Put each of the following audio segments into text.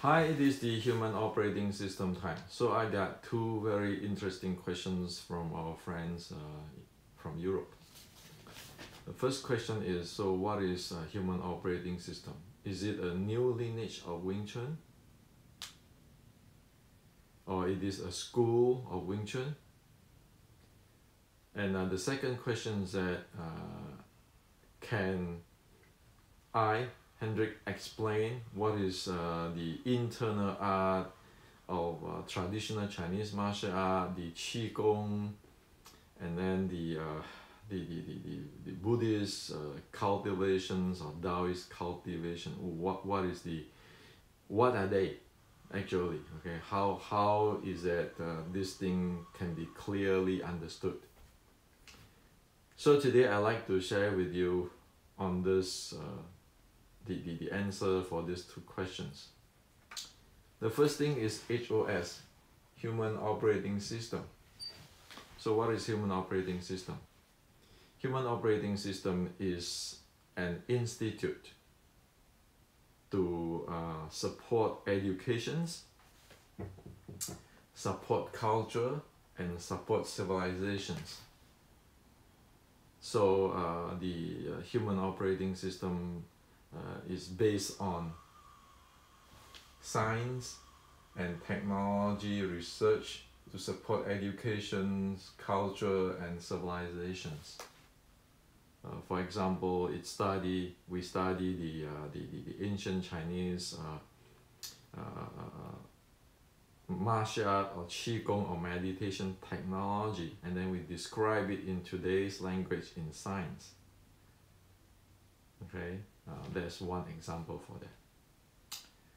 Hi, it is the human operating system time. So I got two very interesting questions from our friends from Europe. The first question is, so what is a human operating system? Is it a new lineage of Wing Chun? Or it is a school of Wing Chun? And the second question is that, can I, Hendrik, explain what is the internal art of traditional Chinese martial art, the Qigong, and then the Buddhist cultivations or Taoist cultivation. What are they actually? Okay, how is that this thing can be clearly understood? So today I like to share with you on this the answer for these two questions. The first thing is HOS, Human Operating System. So what is Human Operating System? Human Operating System is an institute to support educations, support culture, and support civilizations. So the Human Operating System is based on science and technology research to support education, culture, and civilizations. For example, we study the ancient Chinese martial art or Qigong or meditation technology, and then we describe it in today's language in science. Okay, there's one example for that.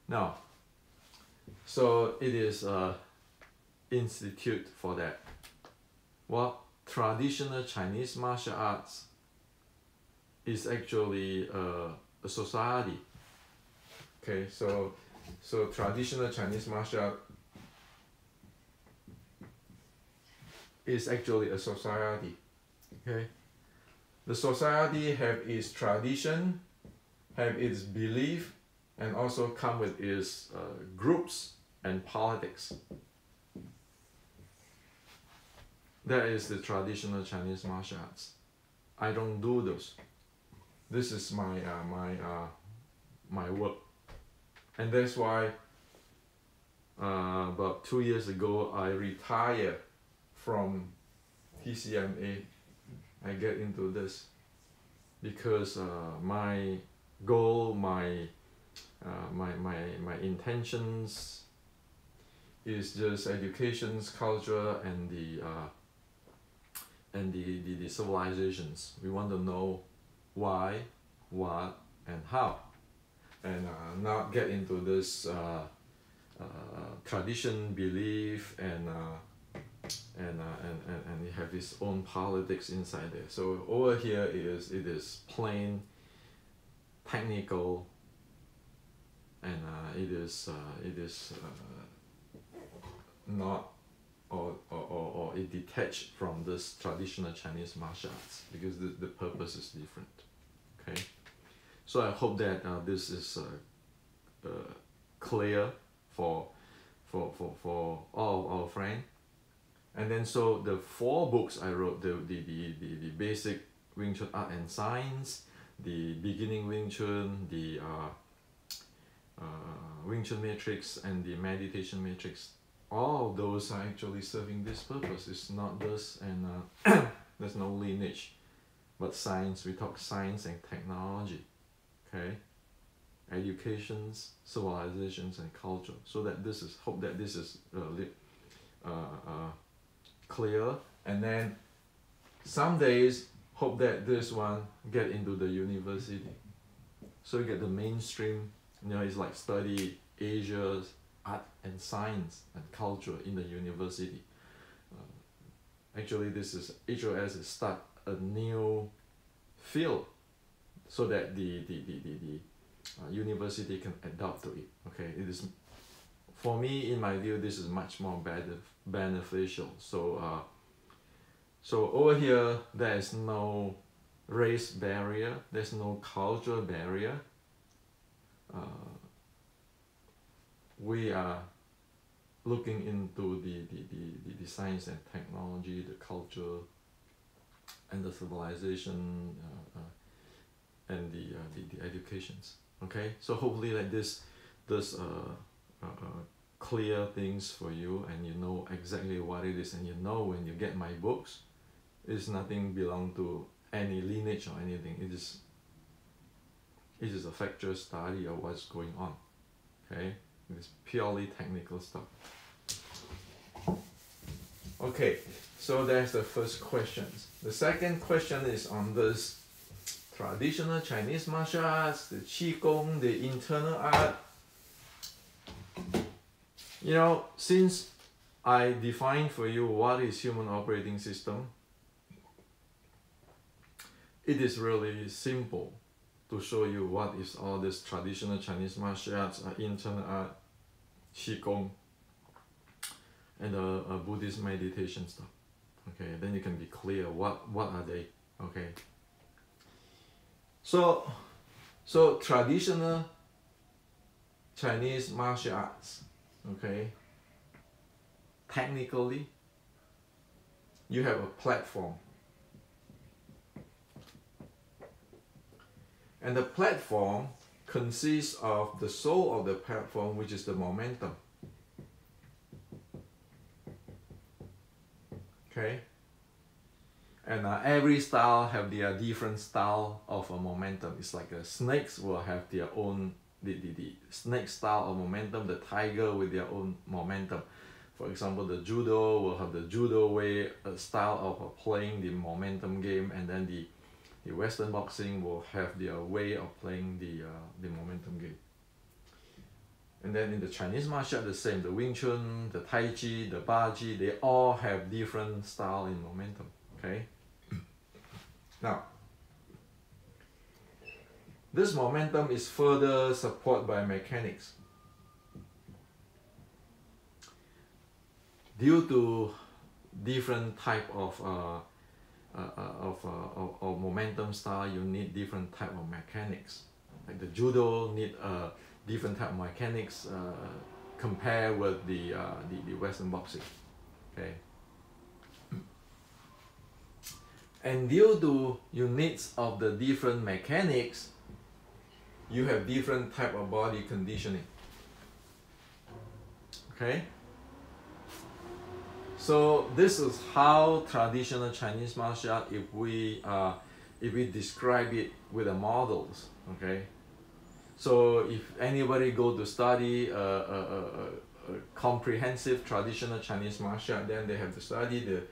Now, so it is an institute for that. Well, traditional Chinese martial arts is actually a society. Okay, so traditional Chinese martial art is actually a society. Okay, the society have its tradition, have its belief, and also come with its groups and politics. That is the traditional Chinese martial arts. I don't do those. This is my work, and that's why about 2 years ago I retired from TCMA. I get into this because my goal, my intentions is just education's culture and the civilizations. We want to know why, what, and how, and not get into this tradition, belief, and it have its own politics inside there. So over here it is plain technical, and it is not or it detached from this traditional Chinese martial arts, because the purpose is different. Okay, so I hope that this is clear for all of our friends. And then so the 4 books I wrote, the basic Wing Chun art and science, the beginning Wing Chun, the Wing Chun matrix, and the meditation matrix, all of those are actually serving this purpose. It's not this, and there's no lineage, but science. We talk science and technology, okay, educations, civilizations, and culture. So that this is, hope that this is clear, and then some days hope that this one get into the university, so you get the mainstream. It's like study Asia's art and science and culture in the university. Actually, this is HOS is start a new field so that the university can adapt to it. Okay, it is, for me, in my view, this is much more beneficial. So so over here there is no race barrier, there's no cultural barrier. we are looking into the science and technology, the culture, and the civilization, and the educations. Okay, so hopefully like this clear things for you, and you know exactly what it is, and you know when you get my books, it's nothing belong to any lineage or anything. It is a factual study of what's going on. Okay, it's purely technical stuff. Okay, so that's the first question. The second question is on this traditional Chinese martial arts, the Qigong, the internal art. You know, since I defined for you what is human operating system, it is really simple to show you what is all this traditional Chinese martial arts, internal art, Qigong, and Buddhist meditation stuff. Okay, then you can be clear what are they. Okay. So traditional Chinese martial arts, okay, technically you have a platform, and the platform consists of the soul of the platform, which is the momentum. Okay, and every style have their different style of a momentum. It's like snakes will have their own the snake style of momentum, the tiger with their own momentum. For example, the judo will have the judo way, style of playing the momentum game, and then the Western boxing will have their way of playing the momentum game. And then in the Chinese martial art, the same. The Wing Chun, the Tai Chi, the Ba Chi, they all have different style in momentum. Okay. Now, this momentum is further supported by mechanics. Due to different type of momentum style, you need different type of mechanics. Like the judo need different type of mechanics compared with the Western boxing. Okay. And due to your needs of the different mechanics, you have different type of body conditioning. Okay. So this is how traditional Chinese martial art, if we describe it with the models, okay. So if anybody go to study a comprehensive traditional Chinese martial art, then they have to study the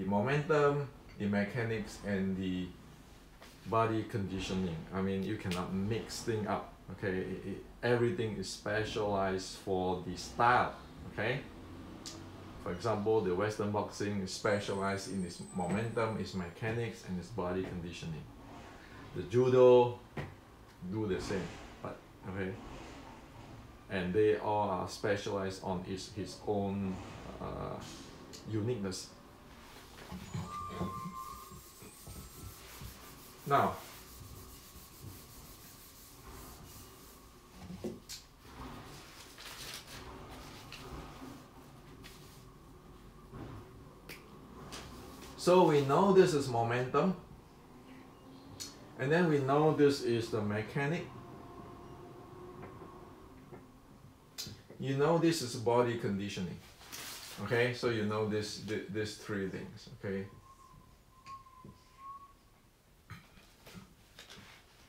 momentum, the mechanics, and the body conditioning. I mean, you cannot mix things up. Okay, everything is specialized for the style. Okay. For example, the Western boxing is specialized in its momentum, its mechanics, and its body conditioning. The judo do the same, but okay, and they all are specialized on his own uniqueness. Now, so we know this is momentum, and then we know this is the mechanic. You know this is body conditioning. Okay, so you know these three things. Okay.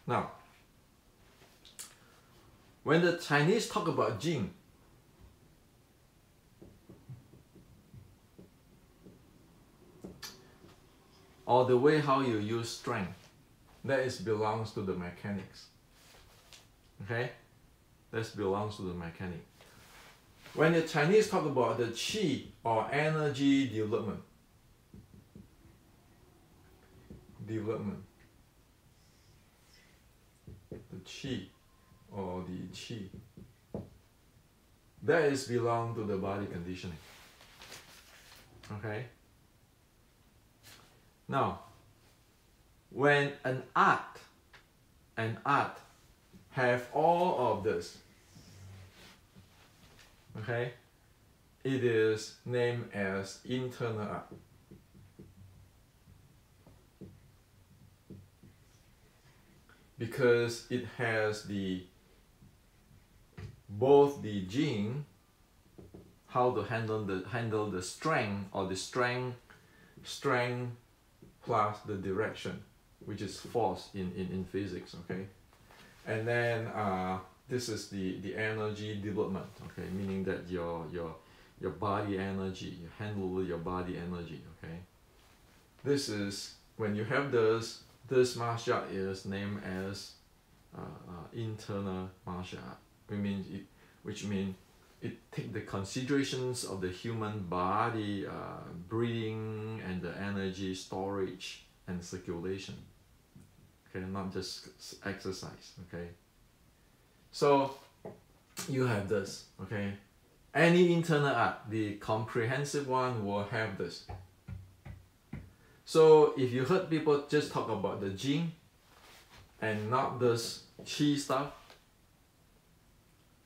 Now, when the Chinese talk about Jing, or the way how you use strength, that belongs to the mechanics. Okay, that belongs to the mechanic. When the Chinese talk about the qi or energy development, the qi or the qi, that belong to the body conditioning. Okay. Now, when an art have all of this, okay, it is named as internal art. Because it has both the gene, how to handle the strength, or the strength plus the direction, which is force in physics, okay? And then this is the energy development, okay, meaning that your body energy, you handle your body energy, okay? This is when you have this martial art is named as internal martial art, which means it take the considerations of the human body, breathing, and the energy storage and circulation. Okay, not just exercise. Okay, so you have this. Okay, any internal art, the comprehensive one, will have this. So if you heard people just talk about the Jing and not this Qi stuff,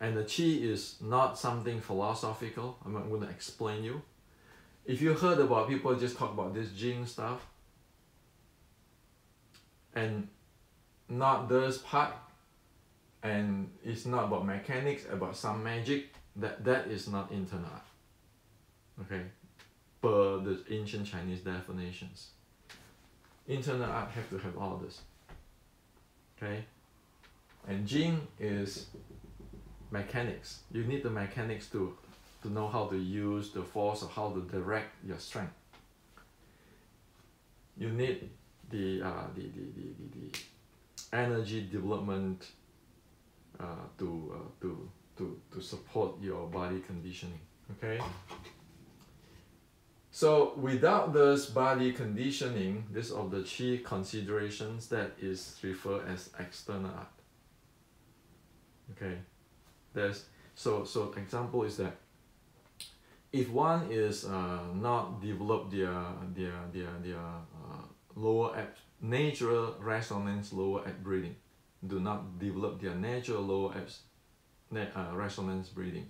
and the Qi is not something philosophical, I'm not going to explain you. If you heard about people just talk about this Jing stuff and not this part, and it's not about mechanics, about some magic, that is not internal art. Okay, per the ancient Chinese definitions. Internal art have to have all this. Okay, and Jing is mechanics. You need the mechanics to know how to use the force, or how to direct your strength. You need the energy development to support your body conditioning. Okay. So without this body conditioning, this of the Qi considerations, that is referred as external art. Okay. So example is that if one is not develop their lower abs, natural resonance lower abs breathing, do not develop their natural lower abs resonance breathing,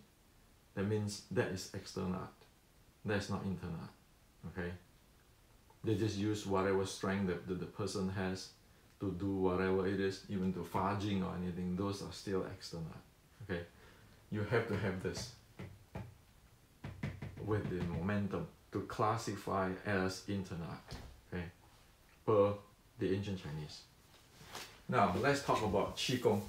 that means that is external art. That's not internal art. Okay, they just use whatever strength that the person has to do whatever it is, even to fudging or anything. Those are still external art. Okay, you have to have this with the momentum to classify as internal art. Okay, per the ancient Chinese. Now let's talk about Qigong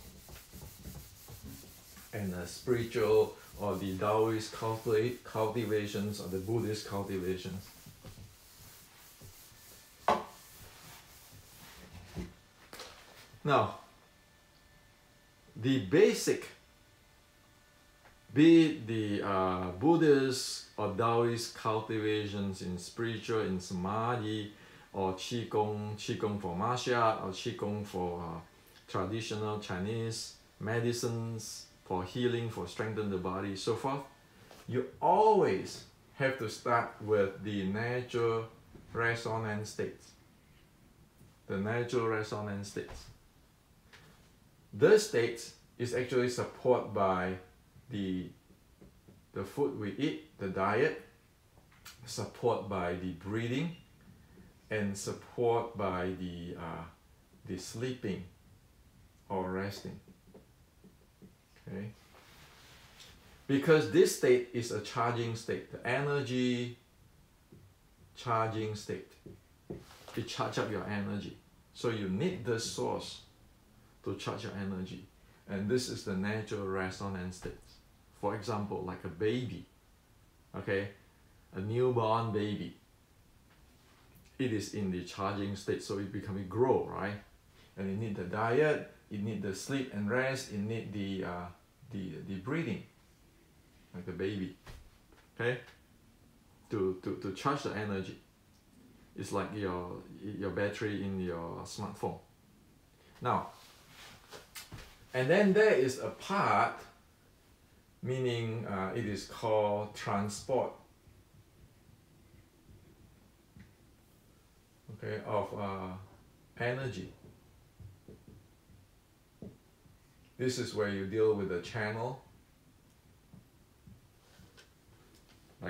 and spiritual, or the Taoist cultivations, or the Buddhist cultivations. Now, the basic, be it the Buddhist or Taoist cultivations in spiritual, in samadhi, or Qigong for martial art, or Qigong for traditional Chinese medicines, for healing, for strengthening the body, so forth, you always have to start with the natural resonance states. The natural resonance states. This state is actually supported by the food we eat, the diet, supported by the breathing, and supported by the sleeping or resting. Okay, because this state is a charging state, the energy charging state. It charges up your energy, so you need the source to charge your energy, and this is the natural resonance state. For example, like a baby, okay, a newborn baby, it is in the charging state, so it grow, right? And it need the diet, it need the sleep and rest, it need the breathing, like the baby, okay, to charge the energy. It's like your battery in your smartphone. Now, and then there is a part, meaning it is called transport, okay, of energy. This is where you deal with the channel,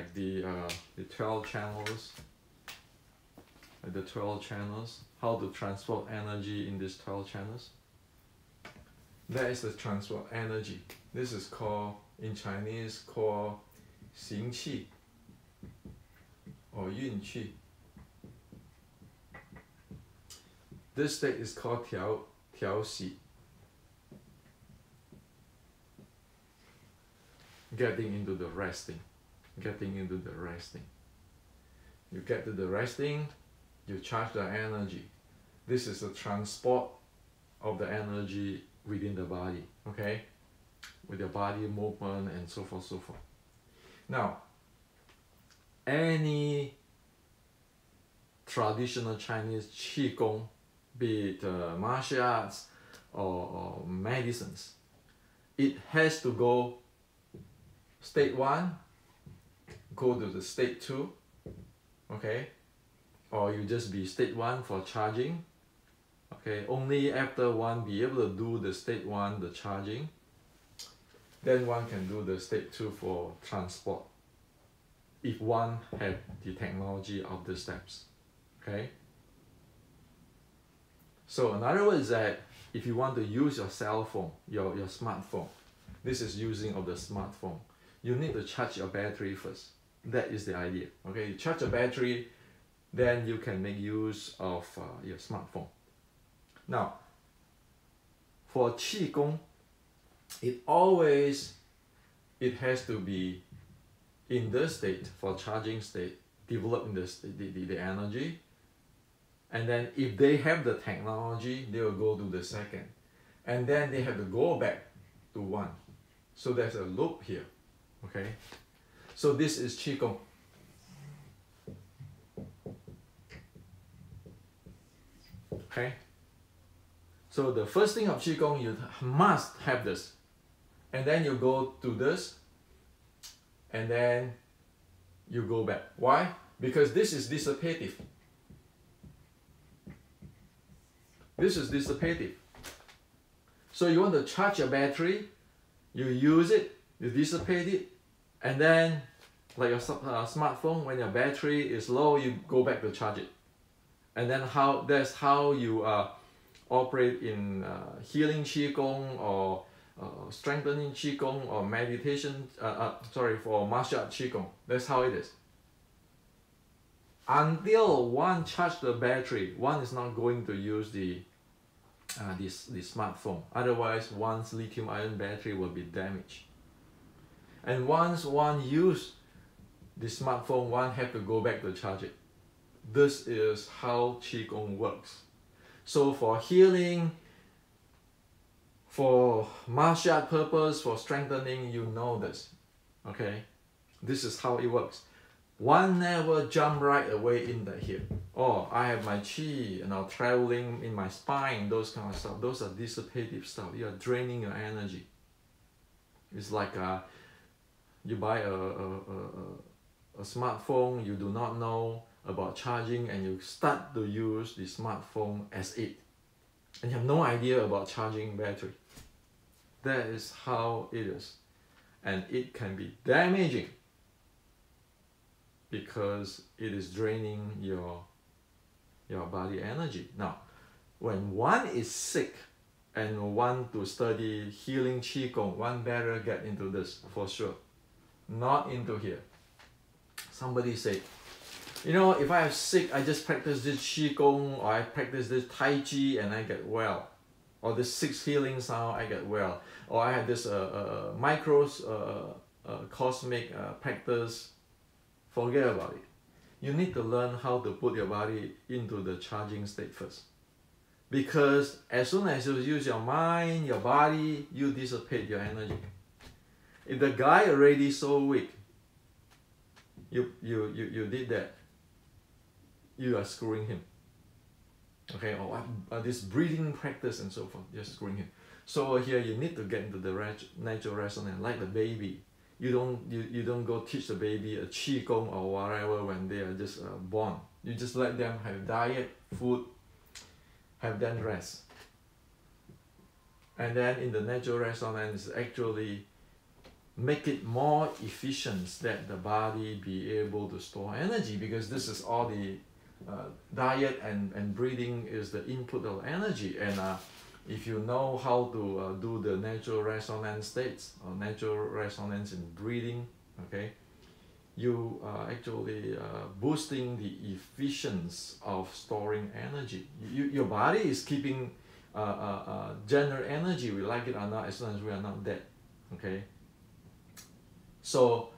like the 12 channels, like the 12 channels, how to transport energy in these 12 channels. That is the transport energy. This is called, in Chinese, called 行气 or 运气. This state is called 调息. Getting into the resting. Getting into the resting. You get to the resting, you charge the energy. This is the transport of the energy within the body, okay? With your body movement and so forth, so forth. Now, any traditional Chinese Qigong, be it martial arts or medicines, it has to go state 1, go to the state 2, okay? Or you just be state 1 for charging, okay? Only after one be able to do the state 1, the charging, then one can do the state 2 for transport, if one have the technology of the steps, okay? So in other words that if you want to use your cell phone, your smartphone, this is using of the smartphone, you need to charge your battery first. That is the idea, okay? You charge your battery, then you can make use of your smartphone. Now, for Qigong, it has to be in the state, for charging state, developing the energy. And then if they have the technology, they will go to the second. And then they have to go back to 1. So there's a loop here, okay? So this is Qigong. Okay? So the first thing of Qigong, you must have this. And then you go to this, and then you go back. Why? Because this is dissipative. This is dissipative. So you want to charge your battery, you use it, you dissipate it, and then like your smartphone, when your battery is low, you go back to charge it. And then that's how you operate in healing Qigong or strengthening Qigong or meditation, for martial art Qigong. That's how it is. Until one charge the battery, one is not going to use the smartphone. Otherwise, one's lithium-ion battery will be damaged. And once one use the smartphone, one have to go back to charge it. This is how Qigong works. So for healing, for martial art purpose, for strengthening, you know this, okay? This is how it works. One never jump right away in the here. Oh, I have my qi and now traveling in my spine, those kind of stuff. Those are dissipative stuff. You are draining your energy. It's like you buy a smartphone, you do not know about charging, and you start to use the smartphone as it, and you have no idea about charging battery. That is how it is, and it can be damaging because it is draining your body energy. Now, when one is sick and want to study healing Qigong, one better get into this for sure, not into here. Somebody say, you know, if I am sick, I just practice this Qigong, or I practice this Tai Chi and I get well. Or this 6 healing sound, I get well. Or I have this cosmic practice. Forget about it. You need to learn how to put your body into the charging state first. Because as soon as you use your mind, your body, you dissipate your energy. If the guy already so weak, you did that, you are screwing him. Okay, or this breathing practice and so forth, you're screwing him. So over here, you need to get into the natural resonance, like the baby. You don't go teach the baby a Qigong or whatever when they are just born. You just let them have diet, food, have them rest. And then in the natural resonance, actually make it more efficient that the body be able to store energy, because this is all the diet and breathing is the input of energy. And if you know how to do the natural resonance states or natural resonance in breathing, okay, you are actually boosting the efficiency of storing energy. Your body is keeping generate energy, we like it or not, as long as we are not dead, okay. So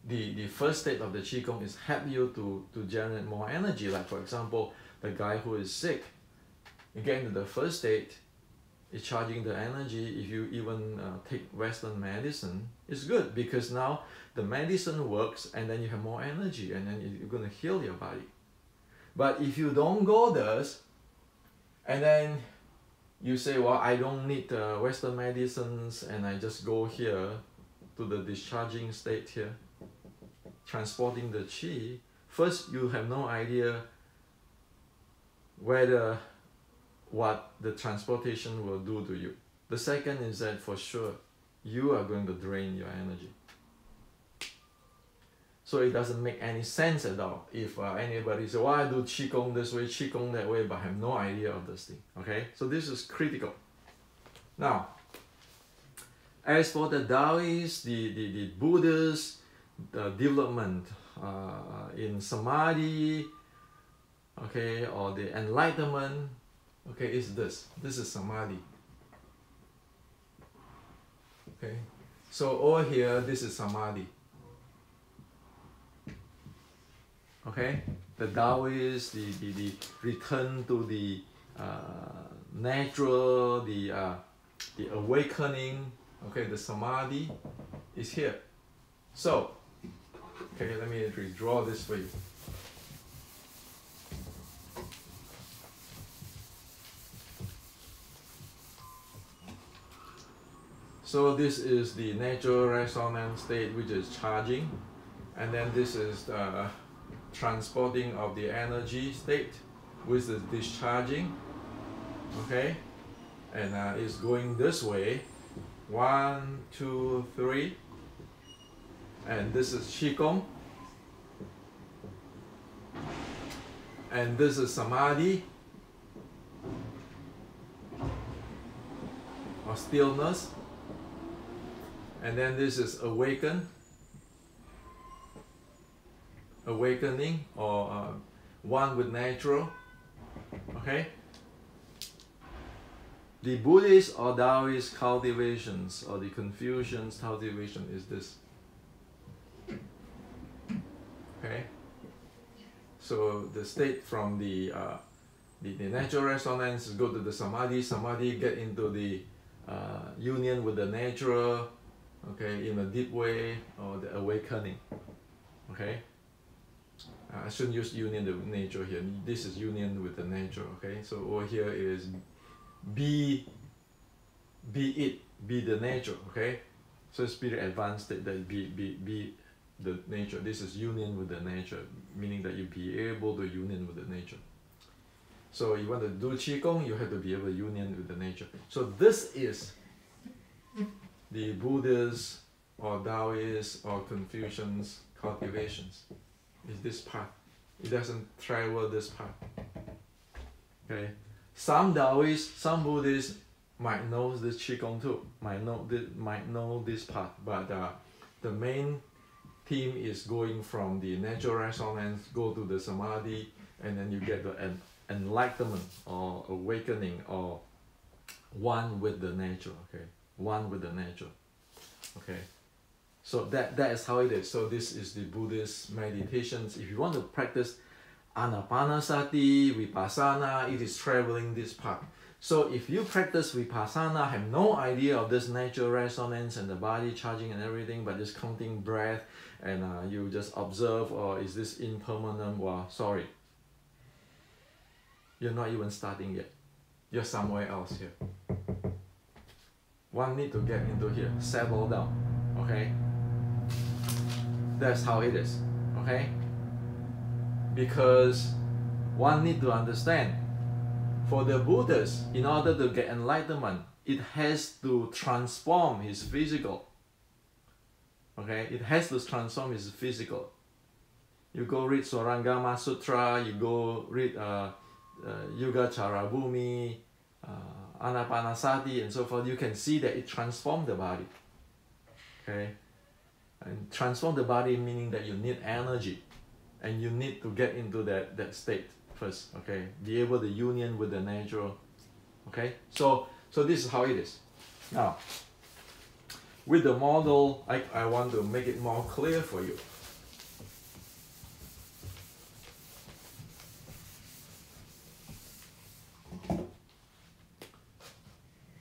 the first state of the Qigong is help you to generate more energy. Like for example, the guy who is sick, you get into the first state, it's charging the energy. If you even take Western medicine, it's good, because now the medicine works and then you have more energy and then you're going to heal your body. But if you don't go this, and then you say, well, I don't need Western medicines, and I just go here to the discharging state here, transporting the Qi. First, you have no idea whether what the transportation will do to you. The second is that for sure, you are going to drain your energy. So it doesn't make any sense at all if anybody says, well, I do Qigong this way, Qigong that way, but I have no idea of this thing, okay? So this is critical. Now, as for the Taoists, the Buddhists, the development in Samadhi, okay, or the enlightenment, okay, is this. This is Samadhi. Okay, so over here, this is Samadhi. Okay, the Taoists, the return to the natural, the awakening, okay, the Samadhi is here. So, okay, let me redraw this for you. So this is the natural resonance state, which is charging, and then this is the transporting of the energy state, which is discharging, okay, and it's going this way, 1, 2, 3, and this is Qigong, and this is Samadhi, or stillness, and then this is awakening, or one with natural, okay. The Buddhist or Taoist cultivations, or the Confucian's cultivation, is this, okay. So the state from the natural resonance go to the Samadhi get into the union with the natural, okay, in a deep way, or the awakening, okay. I shouldn't use union with nature here. This is union with the nature, okay. So over here is be it, be the nature, okay. So spirit advanced state, that be the nature. This is union with the nature, meaning that you be able to union with the nature. So you want to do Qigong, you have to be able to union with the nature. So this is the Buddhist or Taoist or Confucian's cultivations. Is this path. It doesn't travel this path. Okay. Some Taoists, some Buddhists might know this Qigong too, might know this path, but the main theme is going from the natural resonance, go to the Samadhi, and then you get the enlightenment or awakening, or one with the nature, okay, one with the nature, okay. So that is how it is. So this is the Buddhist meditations. If you want to practice Anapanasati, Vipassana, it is traveling this path. So if you practice Vipassana, have no idea of this natural resonance and the body charging and everything, but just counting breath, and you just observe, or is this impermanent? Well, sorry, you're not even starting yet. You're somewhere else here. One need to get into here, settle down, okay? That's how it is, okay? Because one need to understand, for the Buddhists, in order to get enlightenment, it has to transform his physical. Okay, it has to transform its physical. You go read Swarangama Sutra, you go read Yoga Charabhumi, Anapanasati and so forth, you can see that it transforms the body. Okay, and transform the body meaning that you need energy, and you need to get into that state first. Okay, be able to union with the natural. Okay, so this is how it is. Now, with the model, I want to make it more clear for you.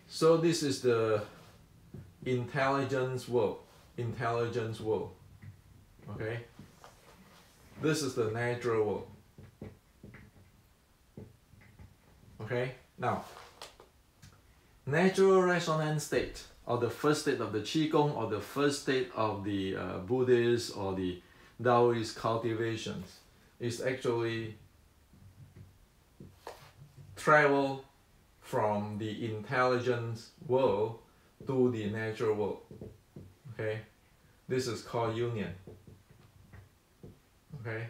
So this is the intelligence world. Intelligence world. Okay? This is the natural world. Okay? Now, natural resonance state, or the first state of the Qigong, or the first state of the Buddhist or the Taoist cultivations, is actually travel from the intelligence world to the natural world. Okay, this is called union. Okay,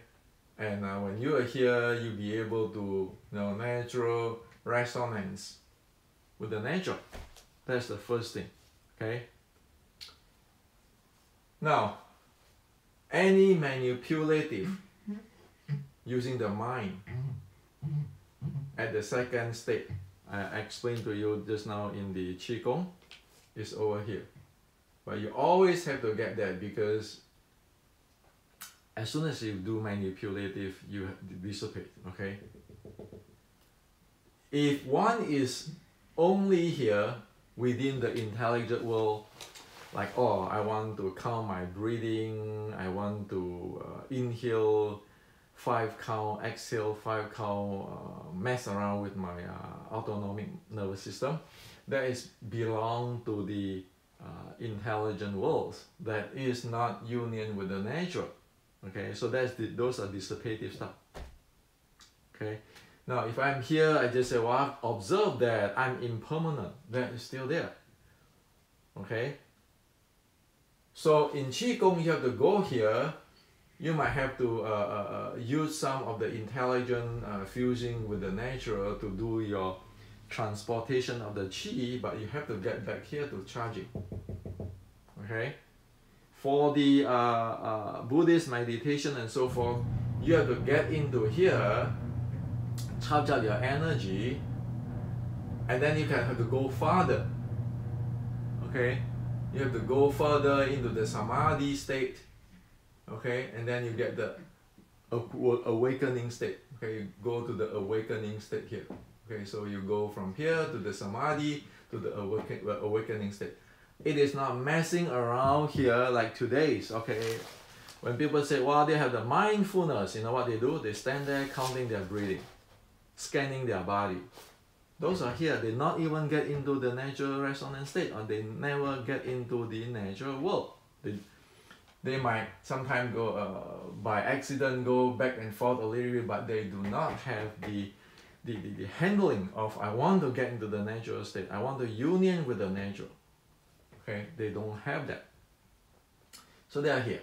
and when you are here, you'll be able to natural resonance with the nature. That's the first thing. Okay. Now, any manipulative using the mind at the second state, I explained to you just now in the Qigong, is over here. But you always have to get that, because as soon as you do manipulative, you dissipate. Okay. If one is only here within the intelligent world, like, oh, I want to count my breathing, I want to inhale 5 count, exhale 5 count, mess around with my autonomic nervous system, that is belong to the intelligent worlds. That is not union with the nature. Okay, so those are dissipative stuff. Okay, now if I'm here, I just say, well, observe that I'm impermanent. That is still there. Okay, so in Qigong, you have to go here. You might have to use some of the intelligent fusing with the natural to do your transportation of the Qi, but you have to get back here to charging. Okay? For the Buddhist meditation and so forth, you have to get into here, charge out your energy, and then you can have to go farther. Okay? You have to go further into the Samadhi state. Okay, and then you get the awakening state. Okay, you go to the awakening state here. Okay, so you go from here to the Samadhi to the awakening state. It is not messing around here like today's. Okay, when people say, well, they have the mindfulness, you know what they do? They stand there counting their breathing, scanning their body. Those are here. They not even get into the natural resonance state, or they never get into the natural world. They might sometimes go by accident, go back and forth a little bit, but they do not have the handling of, I want to get into the natural state, I want to union with the nature. Okay, they don't have that. So they are here.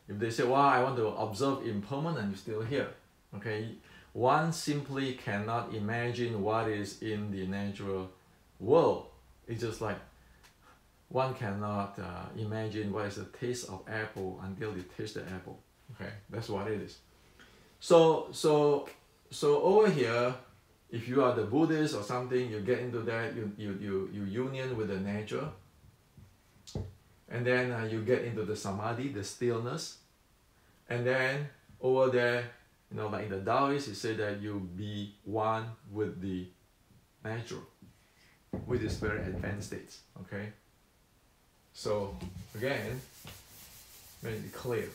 If they say, well, I want to observe impermanent, you're still here. Okay, one simply cannot imagine what is in the natural world. It's just like one cannot imagine what is the taste of apple until they taste the apple. Okay, that's what it is. So over here, if you are the Buddhist or something, you get into that, you union with the nature, and then you get into the Samadhi, the stillness, and then over there, like in the Taoist, it said that you be one with the natural, with this very advanced states. Okay. So again, make it clear.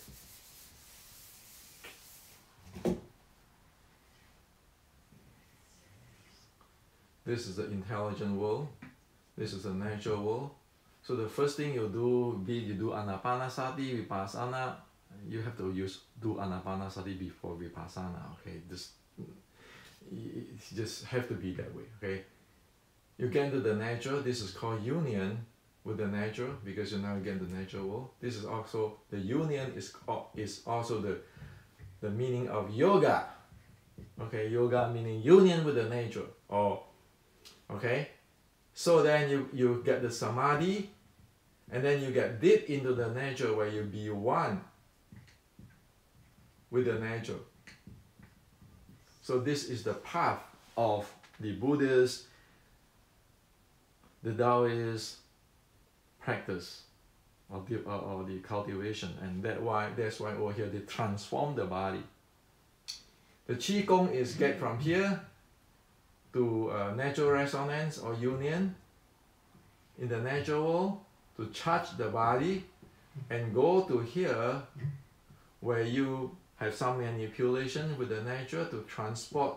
This is the intelligent world. This is the natural world. So the first thing you do, you do Anapanasati, Vipassana. You have to do Anapanasati before Vipassana. Okay, it just have to be that way. Okay, you get into the natural. This is called union. with the nature, because you navigate the natural world. This is also the union is also the meaning of yoga. Okay, yoga meaning union with the nature. Okay, so then you get the samadhi, and then you get deep into the nature where you be one with the nature. So this is the path of the Buddhist, the Taoist practice or the cultivation, and that's why over here they transform the body. The Qigong is get from here to natural resonance or union in the natural world to charge the body, and go to here where you have some manipulation with the nature to transport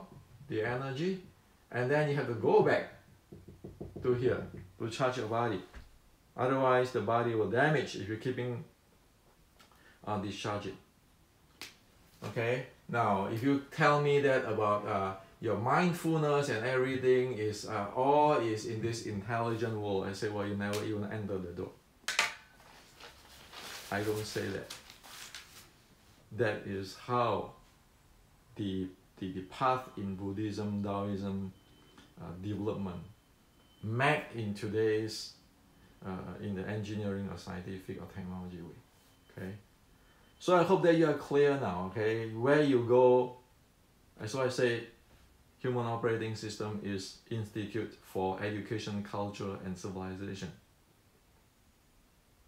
the energy, and then you have to go back to here to charge your body. Otherwise the body will damage if you're keeping discharging. Okay, now if you tell me that about your mindfulness and everything is all is in this intelligent world, I say, well, you never even enter the door. I don't say that. That is how the path in Buddhism, Taoism development mapped in today's in the engineering or scientific or technology way. Okay, so I hope that you are clear now. Okay, where you go, so I say human operating system is Institute for Education, Culture and Civilization.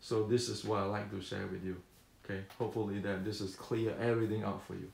So this is what I like to share with you. Okay, hopefully that this is clear everything out for you.